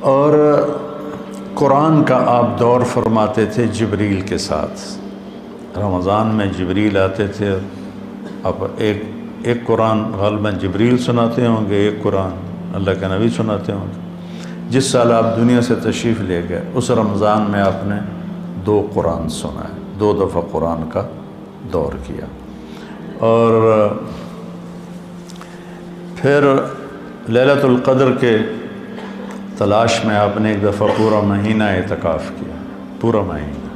اور قرآن کا آپ دور فرماتے تھے جبریل کے ساتھ۔ رمضان میں جبریل آتے تھے، آپ ایک قرآن غالباً جبریل سناتے ہوں گے، ایک قرآن اللہ کے نبی سناتے ہوں گے۔ جس سال آپ دنیا سے تشریف لے گئے اس رمضان میں آپ نے 2 قرآن سنائے، 2 دفعہ قرآن کا دور کیا۔ اور پھر لیلۃ القدر کے تلاش میں آپ نے ایک دفعہ پورا مہینہ اعتکاف کیا، پورا مہینہ۔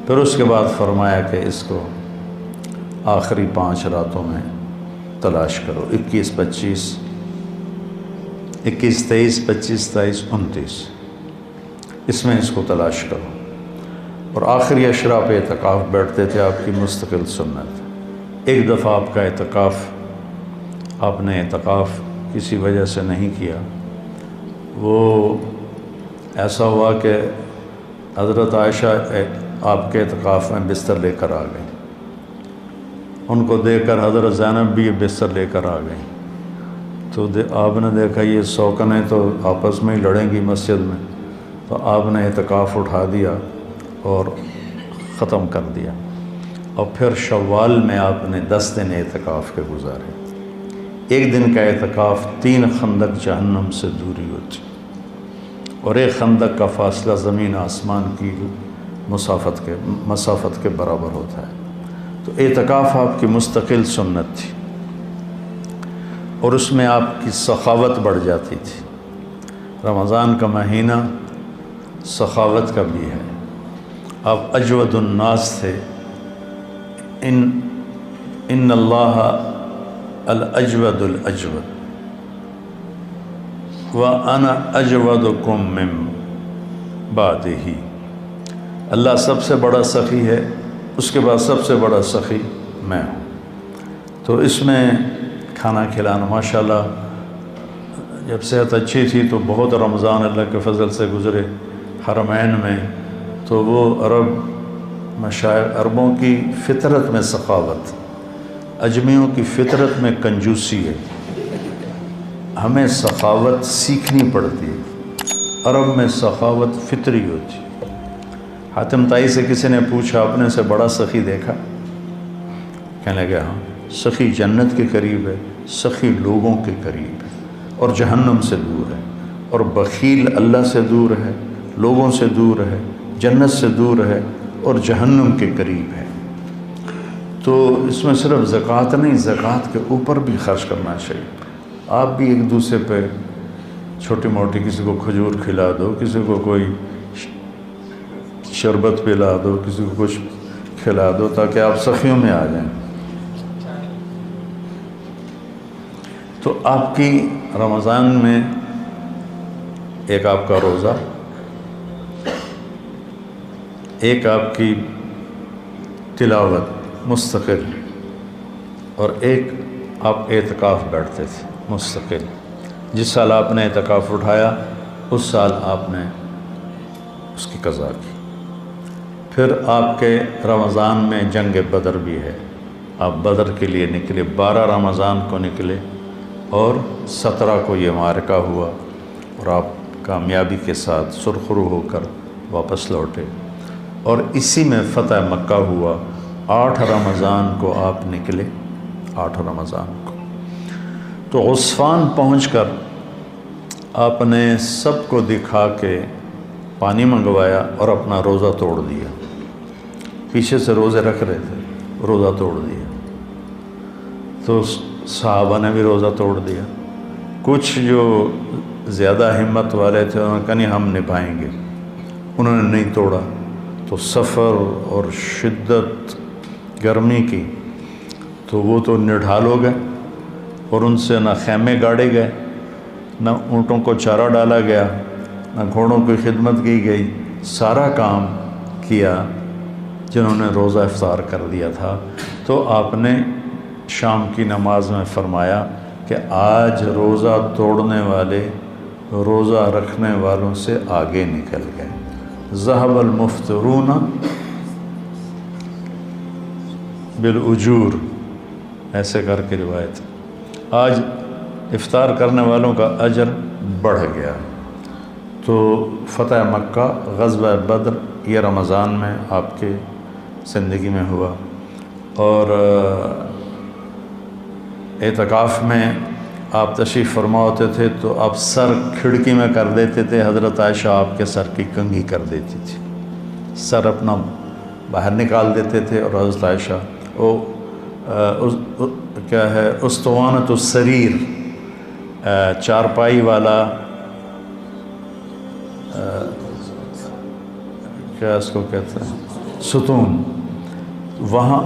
پھر اس کے بعد فرمایا کہ اس کو آخری 5 راتوں میں تلاش کرو، 21، 25، 21، 23، 25، 27، 29، اس میں اس کو تلاش کرو۔ اور آخری اشراء پہ اعتکاف بیٹھتے تھے، آپ کی مستقل سنت۔ ایک دفعہ آپ کا اعتکاف، آپ نے اعتکاف کسی وجہ سے نہیں کیا، وہ ایسا ہوا کہ حضرت عائشہ آپ کے اعتکاف میں بستر لے کر آ گئی۔ ان کو دیکھ کر حضرت زینب بھی بستر لے کر آ گئی، تو آپ نے دیکھا یہ سوکنیں تو آپس میں ہی لڑیں گی مسجد میں، تو آپ نے اعتکاف اٹھا دیا اور ختم کر دیا۔ اور پھر شوال میں آپ نے 10 دن اعتکاف کے گزارے۔ ایک دن کا اعتکاف 3 خندق جہنم سے دوری ہوتی، اور ایک خندق کا فاصلہ زمین آسمان کی مسافت کے برابر ہوتا ہے۔ تو اعتکاف آپ کی مستقل سنت تھی، اور اس میں آپ کی سخاوت بڑھ جاتی تھی۔ رمضان کا مہینہ سخاوت کا بھی ہے۔ آپ اجود الناس تھے، ان اللہ الاجود الاجود وانا اجودکم من بعدہ۔ اللہ سب سے بڑا سخی ہے، اس کے بعد سب سے بڑا سخی میں ہوں۔ تو اس میں کھانا کھلانا ماشاءاللہ، جب صحت اچھی تھی تو بہت رمضان اللہ کے فضل سے گزرے حرمین میں، تو وہ عربوں کی فطرت میں سخاوت، اجمیوں کی فطرت میں کنجوسی ہے، ہمیں سخاوت سیکھنی پڑتی ہے۔ عرب میں سخاوت فطری ہوتی ہے۔ حاتم طائی سے کسی نے پوچھا اپنے سے بڑا سخی دیکھا؟ کہنے لگے ہاں، سخی جنت کے قریب ہے، سخی لوگوں کے قریب ہے، اور جہنم سے دور ہے، اور بخیل اللہ سے دور ہے، لوگوں سے دور ہے، جنت سے دور ہے، اور جہنم کے قریب ہے۔ تو اس میں صرف زکوٰۃ نہیں، زکوٰۃ کے اوپر بھی خرچ کرنا چاہیے۔ آپ بھی ایک دوسرے پہ چھوٹی موٹی، کسی کو کھجور کھلا دو، کسی کو کوئی شربت پلا دو، کسی کو کچھ کھلا دو، تاکہ آپ سخیوں میں آ جائیں۔ تو آپ کی رمضان میں ایک آپ کا روزہ، ایک آپ کی تلاوت مستقل، اور ایک آپ اعتکاف بیٹھتے تھے مستقل۔ جس سال آپ نے اعتکاف اٹھایا اس سال آپ نے اس کی قضا کی۔ پھر آپ کے رمضان میں جنگ بدر بھی ہے، آپ بدر کے لیے نکلے، 12 رمضان کو نکلے، اور 17 کو یہ معرکہ ہوا، اور آپ کامیابی کے ساتھ سرخرو ہو کر واپس لوٹے، اور اسی میں فتح مکہ ہوا۔ 8 رمضان کو آپ نکلے، 8 رمضان کو۔ تو عصفان پہنچ کر آپ نے سب کو دکھا کے پانی منگوایا اور اپنا روزہ توڑ دیا۔ پیچھے سے روزے رکھ رہے تھے، روزہ توڑ دیا۔ تو صحابہ نے بھی روزہ توڑ دیا۔ کچھ جو زیادہ ہمت والے تھے انہوں نے کہا نہیں ہم نبھائیں گے، انہوں نے نہیں توڑا۔ تو سفر اور شدت گرمی کی، تو وہ تو نڈھال ہو گئے، اور ان سے نہ خیمے گاڑے گئے، نہ اونٹوں کو چارہ ڈالا گیا، نہ گھوڑوں کی خدمت کی گئی۔ سارا کام کیا جنہوں نے روزہ افطار کر دیا تھا۔ تو آپ نے شام کی نماز میں فرمایا کہ آج روزہ توڑنے والے روزہ رکھنے والوں سے آگے نکل گئے۔ ذہب المفطرون بالاجور، ایسے کر کے روایت، آج افطار کرنے والوں کا اجر بڑھ گیا۔ تو فتح مکہ، غزوہ بدر یہ رمضان میں آپ کے زندگی میں ہوا، اور اعتکاف میں آپ تشریف فرما ہوتے تھے تو آپ سر کھڑکی میں کر دیتے تھے، حضرت عائشہ آپ کے سر کی کنگھی کر دیتی تھی، سر اپنا باہر نکال دیتے تھے، اور حضرت عائشہ وہ کیا ہے اسطوانۃ السریر، چارپائی والا، کیا اس کو کہتے ہیں، ستون، وہاں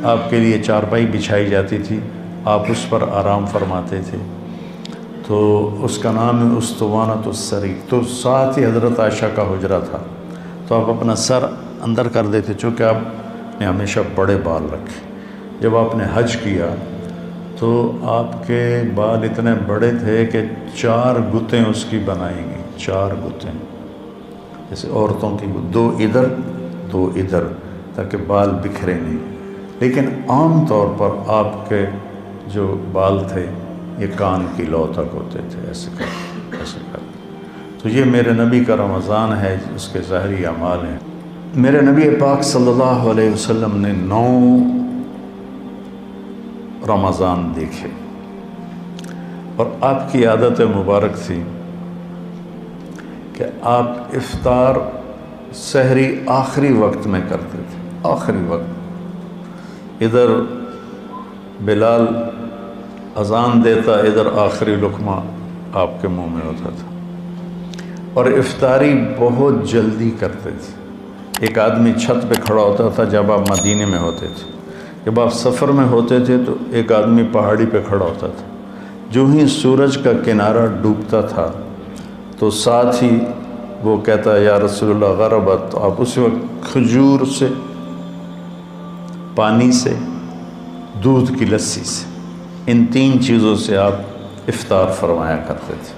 آپ کے لیے چارپائی بچھائی جاتی تھی، آپ اس پر آرام فرماتے تھے، تو اس کا نام ہے اسطوانۃ السریر۔ تو ساتھ ہی حضرت عائشہ کا حجرہ تھا، تو آپ اپنا سر اندر کر دیتے، چونکہ آپ نے ہمیشہ بڑے بال رکھے۔ جب آپ نے حج کیا تو آپ کے بال اتنے بڑے تھے کہ 4 گتیں اس کی بنائی گئیں، 4 گتیں، جیسے عورتوں کی 2 ادھر 2 ادھر، تاکہ بال بکھرے نہیں۔ لیکن عام طور پر آپ کے جو بال تھے یہ کان کی لو تک ہوتے تھے، ایسے کر۔ تو یہ میرے نبی کا رمضان ہے، اس کے ظاہری اعمال ہیں۔ میرے نبی پاک صلی اللہ علیہ وسلم نے 9 رمضان دیکھے، اور آپ کی عادت مبارک تھی کہ آپ افطار سحری آخری وقت میں کرتے تھے، آخری وقت، ادھر بلال اذان دیتا، ادھر آخری لقمہ آپ کے منہ میں ہوتا تھا، اور افطاری بہت جلدی کرتے تھے۔ ایک آدمی چھت پہ کھڑا ہوتا تھا جب آپ مدینے میں ہوتے تھے، جب آپ سفر میں ہوتے تھے تو ایک آدمی پہاڑی پہ کھڑا ہوتا تھا، جو ہی سورج کا کنارہ ڈوبتا تھا تو ساتھ ہی وہ کہتا یا رسول اللہ غربت، تو آپ اسی وقت کھجور سے، پانی سے، دودھ کی لسی سے، ان 3 چیزوں سے آپ افطار فرمایا کرتے تھے،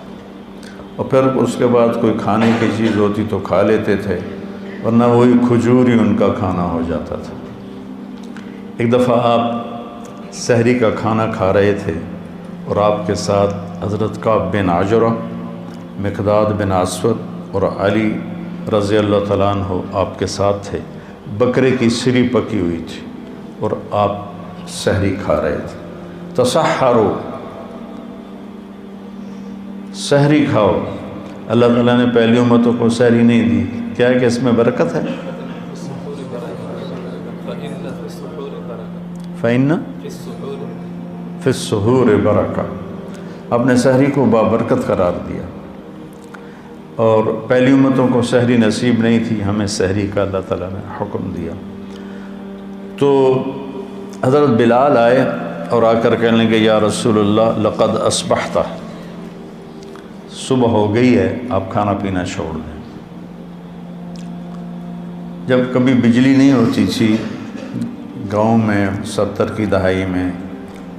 اور پھر اس کے بعد کوئی کھانے کی چیز ہوتی تو کھا لیتے تھے، ورنہ وہی کھجور ہی ان کا کھانا ہو جاتا تھا۔ ایک دفعہ آپ سحری کا کھانا کھا رہے تھے، اور آپ کے ساتھ حضرت کعب بن عجرہ، مقداد بن اسود اور علی رضی اللہ تعالیٰ عنہ آپ کے ساتھ تھے۔ بکرے کی سری پکی ہوئی تھی اور آپ سحری کھا رہے تھے۔ تسحروا، سحری کھاؤ۔ اللہ تعالیٰ نے پہلی امتوں کو سحری نہیں دی، کیا ہے کہ اس میں برکت ہے؟ فَإِنَّ فِي السُّحُورِ بَرَكَةٌ، آپ نے سحری کو بابرکت قرار دیا، اور پہلی امتوں کو سحری نصیب نہیں تھی، ہمیں سحری کا اللہ تعالیٰ نے حکم دیا۔ تو حضرت بلال آئے اور آ کر کہنے لگے یا رسول اللہ لقد اصبحت، صبح ہو گئی ہے، آپ کھانا پینا چھوڑ دیں۔ جب کبھی بجلی نہیں ہوتی تھی گاؤں میں 70 کی دہائی میں،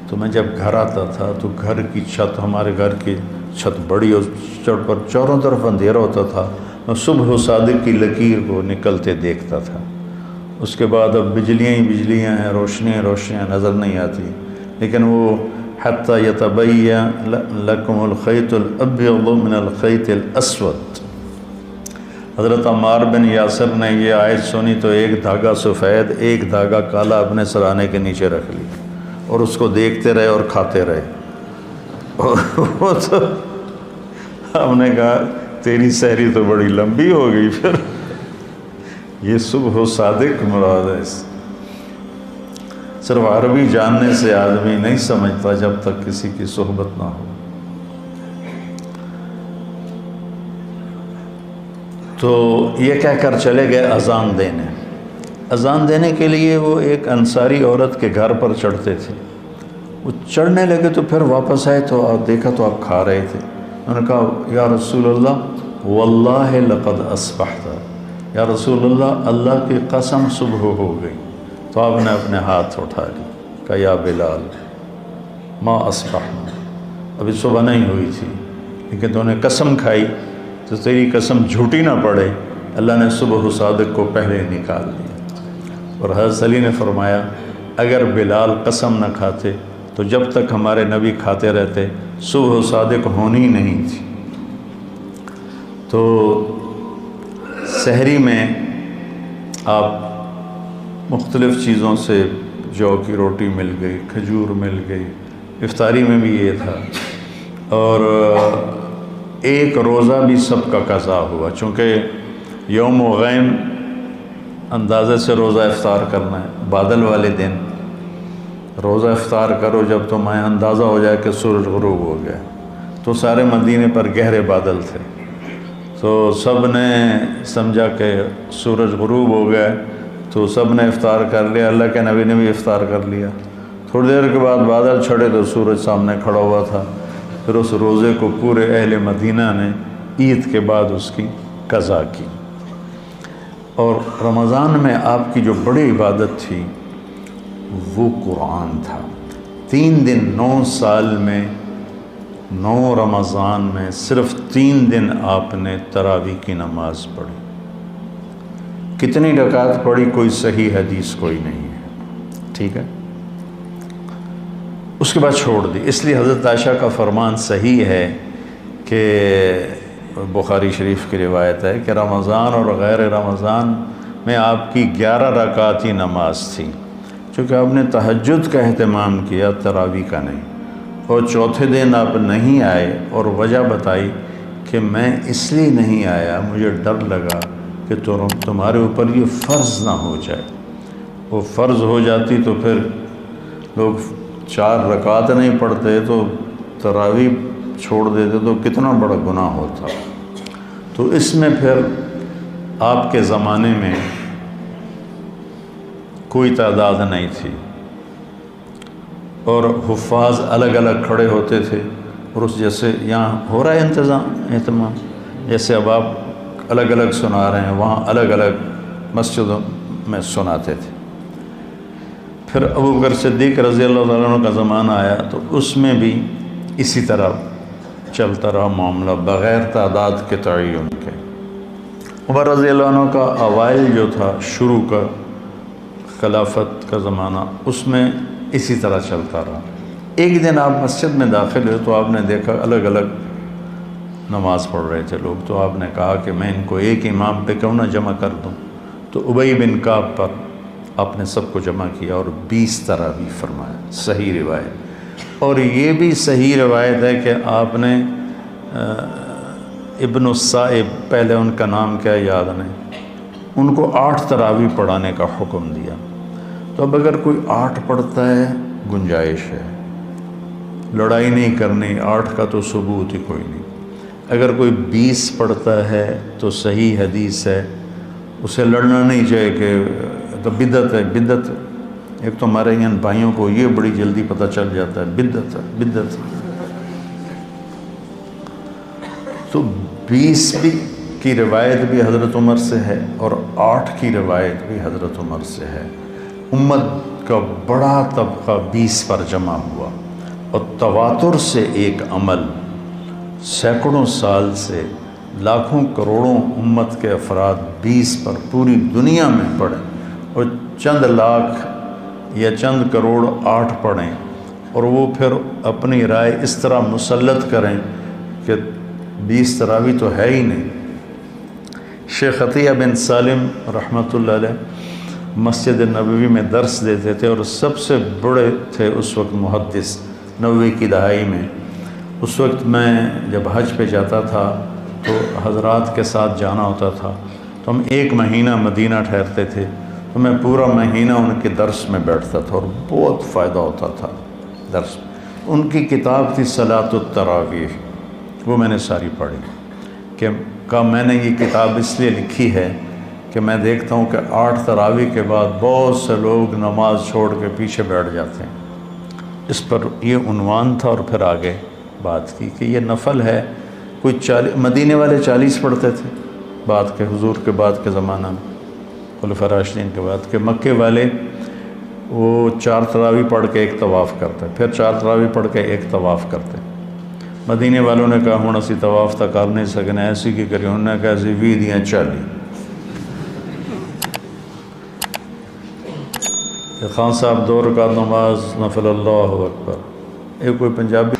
تو میں جب گھر آتا تھا تو گھر کی چھت، ہمارے گھر کی چھت بڑی، اور چھت پر چاروں طرف اندھیرا ہوتا تھا، میں صبح و صادق کی لکیر کو نکلتے دیکھتا تھا۔ اس کے بعد اب بجلیاں ہی بجلیاں ہیں، روشنیاں نظر نہیں آتی، لیکن وہ حتی یتبین لکم الخیط الابیض من الخیط الاسود، حضرت عمار بن یاسر نے یہ آیت سنی تو ایک دھاگا سفید، ایک دھاگا کالا اپنے سرانے کے نیچے رکھ لی، اور اس کو دیکھتے رہے اور کھاتے رہے۔ وہ تو ہم نے کہا تیری سحری تو بڑی لمبی ہو گئی، پھر یہ صبح و صادق مراد ہے۔ صرف عربی جاننے سے آدمی نہیں سمجھتا جب تک کسی کی صحبت نہ ہو۔ تو یہ کہہ کر چلے گئے اذان دینے کے لیے۔ وہ ایک انصاری عورت کے گھر پر چڑھتے تھے، وہ چڑھنے لگے تو پھر واپس آئے تو آپ دیکھا تو آپ کھا رہے تھے۔ انہوں نے کہا یا رسول اللہ واللہ لقد اصبحت، یا رسول اللہ اللہ کی قسم صبح ہو گئی۔ تو آپ نے اپنے ہاتھ اٹھا لی، کہا یا بلال ما اصبحنا، ابھی صبح نہیں ہوئی تھی، لیکن تو نے قسم کھائی تو تیری قسم جھوٹی نہ پڑے، اللہ نے صبح و صادق کو پہلے نکال دیا۔ اور حضرت علی نے فرمایا اگر بلال قسم نہ کھاتے تو جب تک ہمارے نبی کھاتے رہتے صبح و صادق ہونی نہیں تھی۔ تو سحری میں آپ مختلف چیزوں سے جو کی روٹی مل گئی، کھجور مل گئی، افطاری میں بھی یہ تھا، اور ایک روزہ بھی سب کا قضا ہوا، چونکہ یوم غیم اندازے سے روزہ افطار کرنا ہے، بادل والے دن روزہ افطار کرو جب تمہیں اندازہ ہو جائے کہ سورج غروب ہو گیا۔ تو سارے مدینے پر گہرے بادل تھے، تو سب نے سمجھا کہ سورج غروب ہو گیا، تو سب نے افطار کر لیا، اللہ کے نبی نے بھی افطار کر لیا۔ تھوڑی دیر کے بعد بادل چھڑے تو سورج سامنے کھڑا ہوا تھا، پھر اس روزے کو پورے اہل مدینہ نے عید کے بعد اس کی قضا کی۔ اور رمضان میں آپ کی جو بڑی عبادت تھی وہ قرآن تھا۔ 3 دن 9 سال میں 9 رمضان میں صرف 3 دن آپ نے تراویح کی نماز پڑھی۔ کتنی رکعت پڑھی کوئی صحیح حدیث کوئی نہیں ہے، ٹھیک ہے، اس کے بعد چھوڑ دی۔ اس لیے حضرت عائشہ کا فرمان صحیح ہے کہ بخاری شریف کی روایت ہے کہ رمضان اور غیر رمضان میں آپ کی 11 رکعتی نماز تھی، چونکہ آپ نے تہجد کا اہتمام کیا، تراویح کا نہیں۔ اور چوتھے دن آپ نہیں آئے اور وجہ بتائی کہ میں اس لیے نہیں آیا، مجھے ڈر لگا کہ تمہارے اوپر یہ فرض نہ ہو جائے، وہ فرض ہو جاتی تو پھر لوگ 4 رکعت نہیں پڑھتے تو تراویح چھوڑ دیتے تو کتنا بڑا گناہ ہوتا۔ تو اس میں پھر آپ کے زمانے میں کوئی تعداد نہیں تھی، اور حفاظ الگ الگ کھڑے ہوتے تھے، اور اس جیسے یہاں ہو رہا ہے اہتمام، جیسے اب آپ الگ الگ سنا رہے ہیں، وہاں الگ الگ مسجدوں میں سناتے تھے۔ پھر ابوبکر صدیق رضی اللہ عنہ کا زمانہ آیا تو اس میں بھی اسی طرح چلتا رہا معاملہ بغیر تعداد کے تعین کے۔ عمر رضی اللہ عنہ کا اوائل جو تھا، شروع کا خلافت کا زمانہ، اس میں اسی طرح چلتا رہا۔ ایک دن آپ مسجد میں داخل ہوئے تو آپ نے دیکھا الگ الگ نماز پڑھ رہے تھے لوگ، تو آپ نے کہا کہ میں ان کو ایک امام پہ کیوں نہ جمع کر دوں، تو ابی بن کعب پر آپ نے سب کو جمع کیا اور 20 تراویح فرمایا، صحیح روایت۔ اور یہ بھی صحیح روایت ہے کہ آپ نے ابن الصائب، پہلے ان کا نام کیا یاد نہیں، ان کو 8 تراویح پڑھانے کا حکم دیا۔ تو اب اگر کوئی 8 پڑھتا ہے گنجائش ہے، لڑائی نہیں کرنی، 8 کا تو ثبوت ہی کوئی نہیں۔ اگر کوئی 20 پڑھتا ہے تو صحیح حدیث ہے، اسے لڑنا نہیں چاہیے کہ تو بدعت ہے، بدعت۔ ایک تو ہمارے یہاں بھائیوں کو یہ بڑی جلدی پتہ چل جاتا ہے بدعت ہے، بدعت۔ تو 20 کی روایت بھی حضرت عمر سے ہے اور 8 کی روایت بھی حضرت عمر سے ہے۔ امت کا بڑا طبقہ 20 پر جمع ہوا، اور تواتر سے ایک عمل سینکڑوں سال سے لاکھوں کروڑوں امت کے افراد 20 پر پوری دنیا میں پڑھیں، اور چند لاکھ یا چند کروڑ 8 پڑھیں، اور وہ پھر اپنی رائے اس طرح مسلط کریں کہ 20 تراویح تو ہے ہی نہیں۔ شیخ عطیہ بن سالم رحمۃ اللہ علیہ مسجد نبوی میں درس دیتے تھے، اور سب سے بڑے تھے اس وقت محدث 90 کی دہائی میں۔ اس وقت میں جب حج پہ جاتا تھا تو حضرات کے ساتھ جانا ہوتا تھا، تو ہم 1 مہینہ مدینہ ٹھہرتے تھے، تو میں پورا مہینہ ان کے درس میں بیٹھتا تھا اور بہت فائدہ ہوتا تھا درس۔ ان کی کتاب تھی صلاۃ التراویح، وہ میں نے ساری پڑھی کہ میں نے یہ کتاب اس لیے لکھی ہے کہ میں دیکھتا ہوں کہ 8 تراویح کے بعد بہت سے لوگ نماز چھوڑ کے پیچھے بیٹھ جاتے ہیں۔ اس پر یہ عنوان تھا، اور پھر آگے بات کی کہ یہ نفل ہے۔ کوئی 40 مدینے والے 40 پڑھتے تھے بعد کے، حضور کے بعد کے زمانہ میں، خلفاء راشدین کے بعد کے۔ مکے والے وہ 4 تراویح پڑھ کے ایک طواف کرتے، پھر 4 تراویح پڑھ کے ایک طواف کرتے۔ مدینے والوں نے کہا ہوں اسی طواف تک کر نہیں سکنے، ایسی کی کری، انہوں نے کہا ایسی 20 دیاں 40۔ خان صاحب 2 رکعت نماز نفل، اللہ اکبر۔ ایک کوئی پنجابی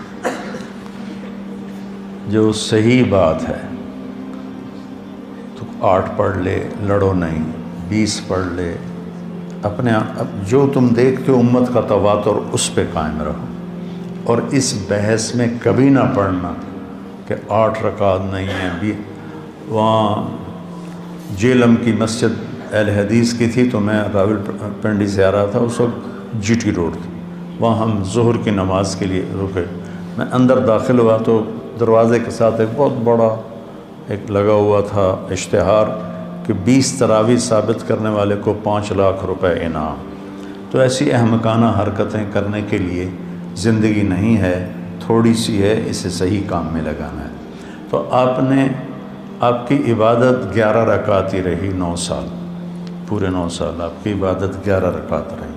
جو صحیح بات ہے تو 8 پڑھ لے، لڑو نہیں، 20 پڑھ لے، اپنے جو تم دیکھتے ہو امت کا تواتر اس پہ قائم رہو، اور اس بحث میں کبھی نہ پڑھنا کہ 8 رکعت نہیں ہیں۔ وہاں جیلم کی مسجد اہل حدیث کی تھی، تو میں راول پنڈی سے آ رہا تھا، اس وقت جی ٹی روڈ تھی، وہاں ہم ظہر کی نماز کے لیے رکے۔ میں اندر داخل ہوا تو دروازے کے ساتھ ایک بہت بڑا ایک لگا ہوا تھا اشتہار کہ 20 تراویح ثابت کرنے والے کو 5 لاکھ روپے انعام۔ تو ایسی احمقانہ حرکتیں کرنے کے لیے زندگی نہیں ہے، تھوڑی سی ہے، اسے صحیح کام میں لگانا ہے۔ تو آپ کی عبادت 11 رکعت ہی رہی 9 سال، پورے 9 سال آپ کی عبادت 11 رکعت رہی۔